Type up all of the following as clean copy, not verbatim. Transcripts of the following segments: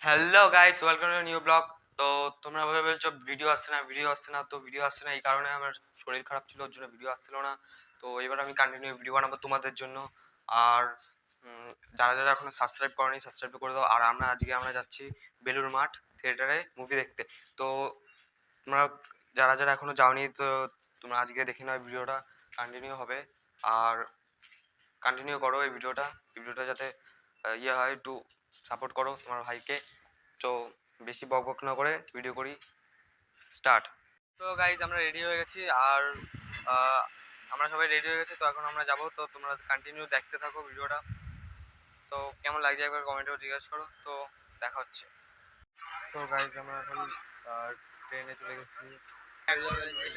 Hello guys, welcome to new blog. তো তোমরা ভাবে বলছো ভিডিও আসছে না, তো ভিডিও আসছে না এই কারণে আমার শরীর খারাপ ছিল, ওর জন্য ভিডিও আসছিল না। তো এবার আমি কন্টিনিউ ভিডিও বানাবো তোমাদের জন্য। আর যারা যারা এখনো সাবস্ক্রাইব করেনি সাবস্ক্রাইব করে দাও। আর আমরা যাচ্ছি বেলুড় মাঠ থিয়েটারে মুভি দেখতে। তো তোমরা যারা যারা এখনো যাওনি, তো তোমরা আজকে দেখে নাও, ভিডিওটা কন্টিনিউ হবে। আর কন্টিনিউ করো এই ভিডিওটা যাতে ইয়ে হয়, একটু সাপোর্ট করো তোমার ভাইকে। তো বেশি বক বক না করে ভিডিও করি, স্টার্ট। তো গাইজ আমরা রেডি হয়ে গেছি, আর আহ, আমরা সবাই রেডি হয়ে গেছি। তো এখন আমরা যাবো, তো তোমরা কন্টিনিউ দেখতে থাকো ভিডিওটা। তো কেমন লাগছে একবার কমেন্টেও জিজ্ঞেস করো। তো দেখা হচ্ছে। তো গাইজ আমরা এখন ট্রেনে চলে গেছি।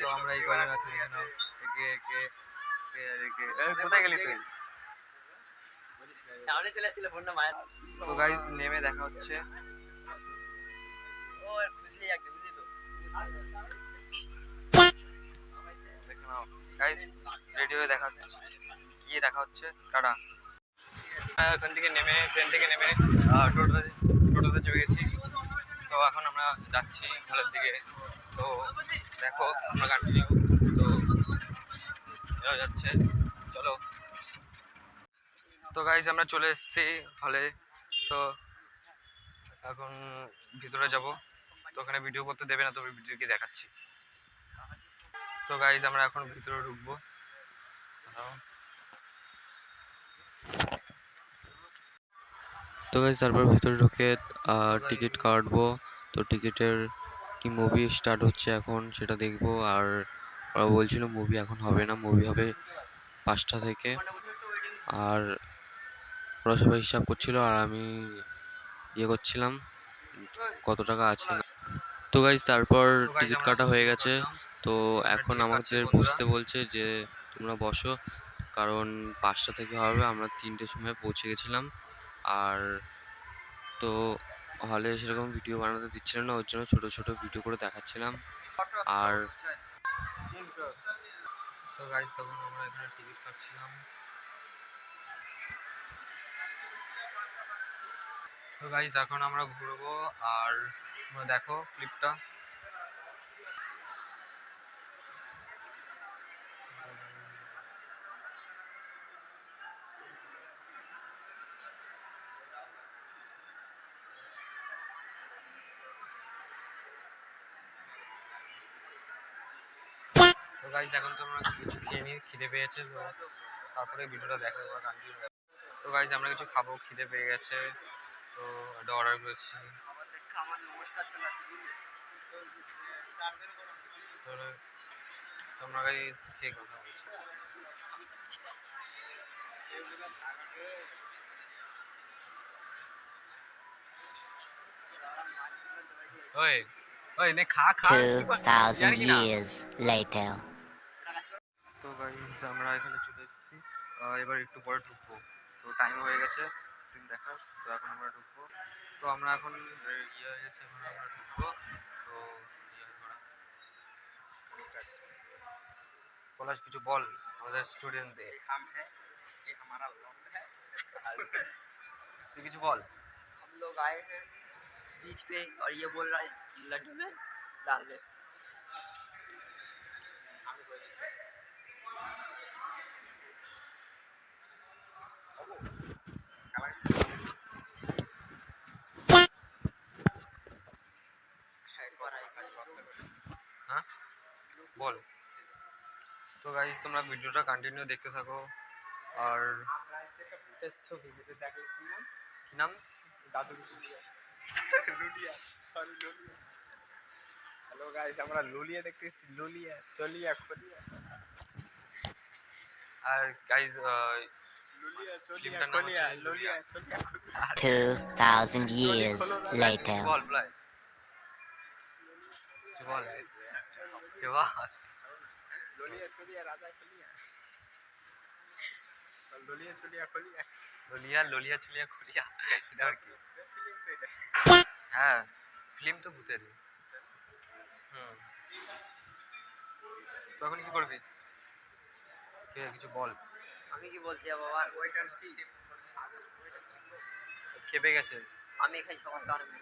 তো আমরা এই কজন আছি, দেখে নাও। একে একে একে আর একে। কোথায় গেলি তুই? তো গাইজ নেমে দেখা হচ্ছে। দেখে নাও গাইজ, রেডি হয়ে দেখা হচ্ছে, গিয়ে দেখা হচ্ছে, টাটা। এখান থেকে নেমে, ট্রেন থেকে নেমে টোটোতে টোটোতে চেপে গেছি। তো এখন আমরা যাচ্ছি হলের দিকে। তো দেখো আমরা কন্টিনিউ। তো এরা যাচ্ছে, চলো। তো গাইজ আমরা চলে এসেছি হলে। তো এখন ভিতরে যাব। তো ওখানে ভিডিও করতে দেবে না, তবে ভিডিও কি দেখাচ্ছি। তো গাইজ আমরা এখন ভিতরে ঢুকবো। তো গাইস তারপর ভিতরে ঢুকে টিকিট কাটবো। তো টিকিটের কি মুভি স্টার্ট হচ্ছে এখন সেটা দেখবো। আর ওরা বলছিল মুভি এখন হবে না, মুভি হবে 5টা থেকে। আর ওরা সবাই হিসাব করছিল আর আমি ইয়ে করছিলাম কত টাকা আছে না। তো গাইস তারপর তো গাইজ টিকিট আমরা কাটা হয়ে টিকিট গেছে। কাটলাম। তো তো আমরা এখন টিকিট কাটছি আমাদের বন্ধুরা। বুঝতে বলছে যে তোমরা বসো, কারণ 5টা থেকে হবে। আমরা 3টের সময় পৌঁছে গেছিলাম। আর তো হলে সেরকম ভিডিও বানাতে দিচ্ছিল না, ওর জন্য ছোট ছোট ভিডিও করে দেখাচ্ছিলাম। আর তো গাইজ তখন আমরা এখানে টিকিট কাটছিলাম। তো গাইজ এখন আমরা ঘুরবো। আর তোমরা দেখো ক্লিপটা। তো গাইজ এখন তোমরা কিছু খেয়ে নিয়ে, খিদে পেয়েছে। তো তারপরে ভিডিওটা দেখা যাবে কন্টিনিউ। তো গাইজ আমরা কিছু খাবো, খিদে পেয়ে গেছে। তো এটা অর্ডার করেছি। তো তোমরা গাইজ খেয়ে কথা বলছো। ওই ওই নে, খা খা, কি করছিস? 2,000 জানি কি না। years later. তো গাইজ আমরা এখানে চলে এসেছি। এবার একটু পরে ঢুকবো। তো টাইম হয়ে গেছে ট্রেন দেখার। তো এখন আমরা ঢুকবো। তো আমরা এখন ইয়ে হয়ে গেছে, এখন আমরা ঢুকবো। তো ইয়ে করা, পলাশ কিছু বল আমাদের স্টুডেন্টদের। তুই কিছু বল। हम लोग आए हैं बीच पे और ये बोल रहा है लड्डू में डाल दे। হ্যাঁ বল। তো গাইজ তোমরা ভিডিওটা কন্টিনিউ দেখতে থাকো। আর কি নাম? दादू लुलिया सॉरी लुलिया। हेलो गाइस আমরা লুলিয়া দেখতেছি, লুলিয়া চলিয়া খলিয়া আর গাইজ লুলিয়া চলিয়া ফিল্মটার নাম খলিয়া হচ্ছে লুলিয়া। লুলিয়া চলিয়া খলিয়া 2,000 চলি years খোলো না গাইজ কিছু later. বল প্রায়, কিছু বল, কিছু বল। লুলিয়া চলিয়া রাজা খলিয়া লুলিয়া চলিয়া খলিয়া ললিয়া ললিয়া চলিয়া খুলিয়া, এটা আর কি? ফিল্ম তো এটা। হ্যাঁ ফিল্ম তো ভূতের। হুম। তো এখন কি করবি? কিছু বল। আমি কি বলতে যাবো আবার খেপে গেছে। আমি খাই সবার কারণে।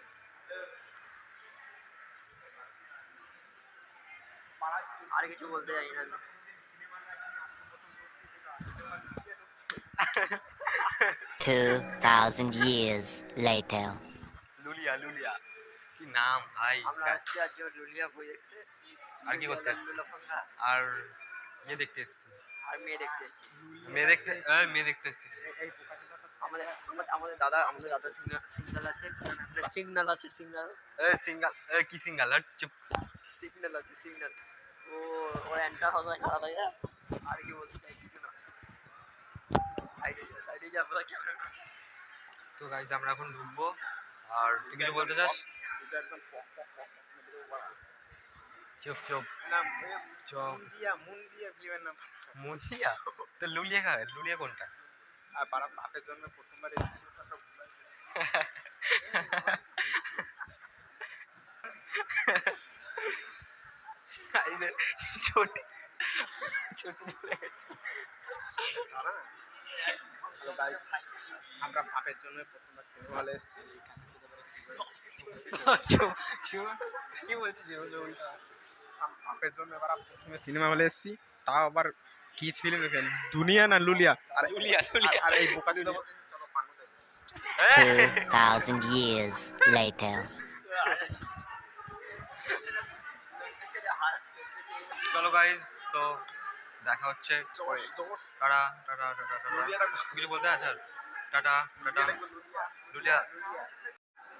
আর কিছু বলতে জানি না আমি। 2,000 years later. লুলিয়া লুলিয়া কি নাম ভাই। আমরা আসছি আজ লুলিয়া বই দেখতে। আর কি করতে এসছি? লুলাফাঙ্গা আর ইয়ে দেখতে এসছি। আর মেয়ে দেখতে এসছি। মেয়ে দেখতে এসছি। আমাদের দাদা সিগন্যাল আছে, সিঙ্গাল কি সিঙ্গাল চুপ। সিগন্যাল আছে সিগন্যাল। ও ওর অ্যান্টার ভাষায় খারাপ হয়ে যায়। আর কি বলতে চাই কিছু না। সাইডে যা পুরো ক্যামেরা। তো গাইজ আমরা এখন ঢুকবো। আর তুই কিছু বলতে চাস? চুপ চুপ চুপ। মুঞ্জিয়া ফিল্মের নাম। মুন্সিয়া তো লুলিয়া খাবে, লুলিয়া কোনটা? আর পাড়া বাপের জন্য প্রথমবার এসেছি ওটা সব ভুলাই। ছোটি ছোটি চলে গেছে। হ্যালো গাইস, আমরা বাপের জন্য প্রথমবার সিনেমা হলে এসেছি। কি বলছিস উল্টা? বাপের জন্য এবার প্রথমে সিনেমা হলে এসেছি, তাও আবার কি ফিল্ম দেখেন, দুনিয়া না লুলিয়া? আর আর এই বোকা চোদা বলতে চলো পানু দেখো। 2,000 years later. চলো গাইজ, তো দেখা হচ্ছে। Tata tata tata tata. কিছু বলতে আছে আর? Tata tata লুলিয়া।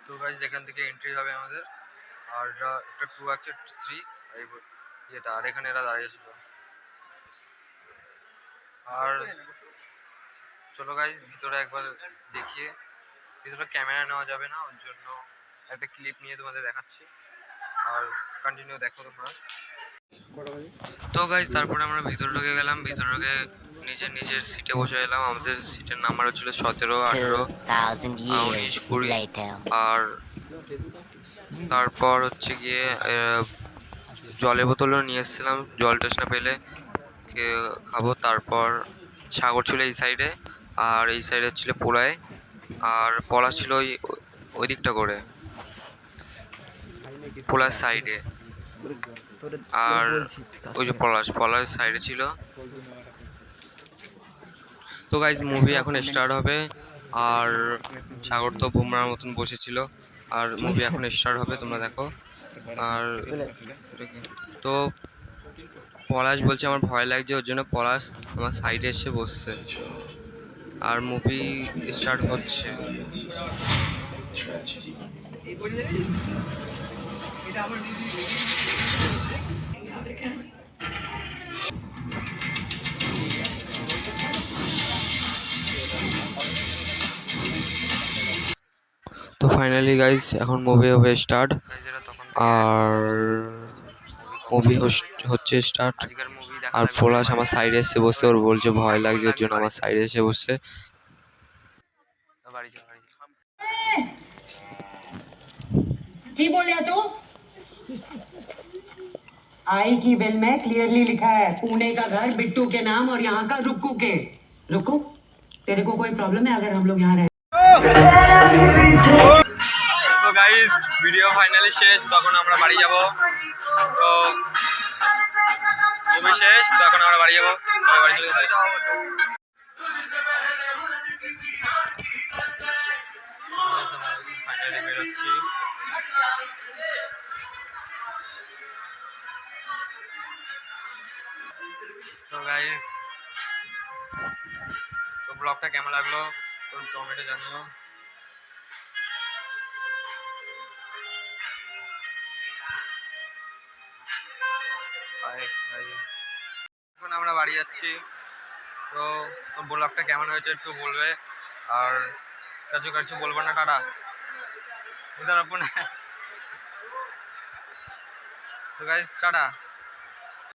তো গাইজ এখান থেকে এন্ট্রি হবে আমাদের। আর এটা একটা 2 আছে 3 এই এটা। আর এখানে এরা দাঁড়িয়েছিল। আর চলো গাইজ ভিতরে একবার দেখিয়ে। ভিতরে ক্যামেরা নেওয়া যাবে না, ওর জন্য একটা ক্লিপ নিয়ে তোমাদের দেখাচ্ছি। আর কন্টিনিউ দেখো তোমরা। তো গাইজ তারপরে আমরা ভিতরে ঢুকে গেলাম। ভিতরে ঢুকে নিজের সিটে বসে এলাম। আমাদের সিটের নাম্বার হচ্ছিল 17, 18, 2,000 years 19, 20। later. আর তারপর হচ্ছে গিয়ে জলের বোতলও নিয়ে এসেছিলাম, জল টেস্ট না পেলে খাবো। তারপর সাগর ছিল এই সাইডে, আর এই সাইডে ছিল পোলায়, আর পলাশ ছিল ওই দিকটা করে পোলার সাইডে। আর ওই যে পলাশ সাইডে ছিল। তো গাইজ মুভি এখন স্টার্ট হবে। আর সাগর তো বুমরার মতন বসেছিল। আর মুভি এখন স্টার্ট হবে, তোমরা দেখো। আর তো পলাশ বলছে আমার ভয় লাগছে, ওর জন্য পলাশ আমার সাইডে এসে বসছে। আর মুভি স্টার্ট হচ্ছে। তো ফাইনালি গাইজ এখন মুভি হবে স্টার্ট। আর মুভি হচ্ছে স্টার্ট। আর পলাশ আমার সাইডে এসে বসে, ওর বলছে ভয় লাগছে, ওর জন্য আমার সাইডে এসে বসে। की बोलिया तू? आई की बिल में क्लियरली लिखा है पुणे का घर बिट्टू के नाम और यहाँ का रुक्कू के। रुक्कू, तेरे को कोई प्रॉब्लम है अगर हम लोग यहाँ रहे? তো গাইজ ভিডিও ফাইনালি শেষ, তখন আমরা বাড়ি যাব। তো মুভি শেষ, তখন আমরা বাড়ি যাবো। বাড়ি চলে গেছে। ফাইনালি বেরোচ্ছি। তো গাইজ তো ব্লগটা কেমন লাগলো কমেন্টে জানিও। এখন আমরা বাড়ি যাচ্ছি। তো ব্লগটা কেমন হয়েছে একটু বলবে। আর কিছু বলবো না, টাটা। তো গাইজ টাটা।